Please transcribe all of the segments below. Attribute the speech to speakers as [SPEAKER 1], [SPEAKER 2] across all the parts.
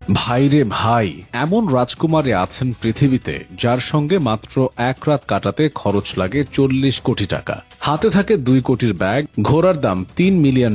[SPEAKER 1] ভাইরে ভাই, এমন রাজকুমারী আছেন পৃথিবীতে যার সঙ্গে মাত্র এক রাত কাটাতে খরচ লাগে 40 কোটি টাকা। হাতে থাকে 2 কোটির ব্যাগ, ঘোড়ার দাম $3 মিলিয়ন,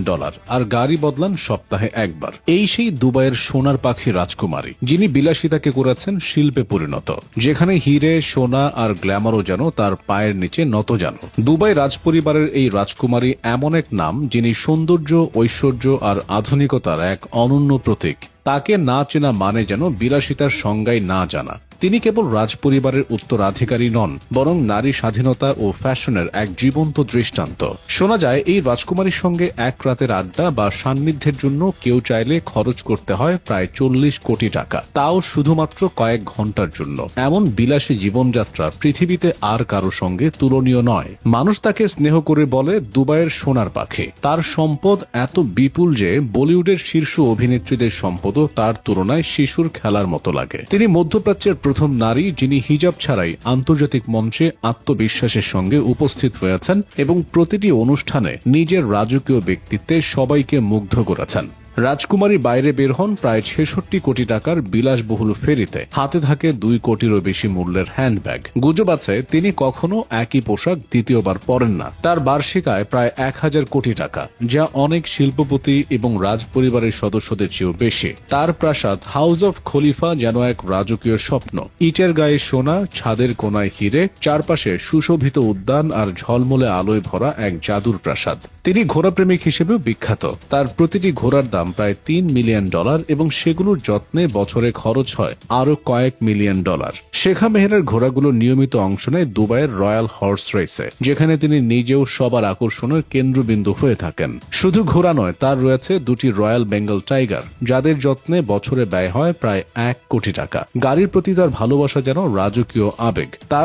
[SPEAKER 1] আর গাড়ি বদলান সপ্তাহে একবার। এই সেই দুবাইয়ের সোনার পাখি রাজকুমারী, যিনি বিলাসিতাকে করেছেন শিল্পে পরিণত, যেখানে হিরে, সোনা আর গ্ল্যামারও যেন তার পায়ের নিচে নত যেন। দুবাই রাজপরিবারের এই রাজকুমারী এমন এক নাম, যিনি সৌন্দর্য, ঐশ্বর্য আর আধুনিকতার এক অনন্য প্রতীক। তাকে না চেনা মানে যেন বিলাসিতার সংজ্ঞাই না জানা। তিনি কেবল রাজপরিবারের উত্তরাধিকারী নন, বরং নারী স্বাধীনতা ও ফ্যাশনের এক জীবন্ত দৃষ্টান্ত। শোনা যায় এই রাজকুমারীর সঙ্গে এক রাতের আড্ডা বা সান্নিধ্যের জন্য কেউ চাইলে খরচ করতে হয় প্রায় 40 কোটি টাকা, তাও শুধুমাত্র কয়েক ঘন্টার জন্য। এমন বিলাসী জীবনযাত্রা পৃথিবীতে আর কারো সঙ্গে তুলনীয় নয়। মানুষ তাকে স্নেহ করে বলে দুবাইয়ের সোনার পাখি। তার সম্পদ এত বিপুল যে বলিউডের শীর্ষ অভিনেত্রীদের সম্পদও তার তুলনায় শিশুর খেলার মতো লাগে। তিনি মধ্যপ্রাচ্যের প্রথম নারী যিনি হিজাব ছাড়াই আন্তর্জাতিক মঞ্চে আত্মবিশ্বাসের সঙ্গে উপস্থিত হয়েছেন এবং প্রতিটি অনুষ্ঠানে নিজের রাজকীয় ব্যক্তিত্বে সবাইকে মুগ্ধ করেছেন। রাজকুমারী বাইরে বের হন প্রায় 66 কোটি টাকার বিলাসবহুল ফেরিতে। হাতে থাকে 2 কোটিরও বেশি মূল্যের হ্যান্ডব্যাগ। গুজব আছে তিনি কখনো একই পোশাক দ্বিতীয়বার পরেন না। তার বার্ষিক আয় প্রায় 1000 কোটি টাকা, যা অনেক শিল্পপতি এবং রাজপরিবারের সদস্যদের চেয়েও বেশি। তার প্রাসাদ হাউস অফ খলিফা যেন এক রাজকীয় স্বপ্ন। ইটের গায়ে সোনা, ছাদের কোনায় হিরে, চারপাশে সুশোভিত উদ্যান আর ঝলমলে আলোয় ভরা এক জাদুর প্রাসাদ। তিনি ঘোড়াপ্রেমিক হিসেবেও বিখ্যাত। তার প্রতিটি ঘোড়ার দাম প্রায় $3 মিলিয়ন এবং সেগুলোর যত্নে বছরে খরচ হয় আরো কয়েক মিলিয়ন ডলার। শেখা মেহেরের ঘোড়াগুলো নিয়মিত অংশ নেয় দুবাইয়ের রয়্যাল হর্স রেসে, যেখানে তিনি নিজেও সবার আকর্ষণের কেন্দ্রবিন্দু হয়ে থাকেন। শুধু ঘোড়া নয়, তার রয়েছে 2টি রয়্যাল বেঙ্গল টাইগার, যাদের যত্নে বছরে ব্যয় হয় প্রায় 1 কোটি টাকা। গাড়ির প্রতি তার ভালোবাসা যেন রাজকীয় আবেগ। তার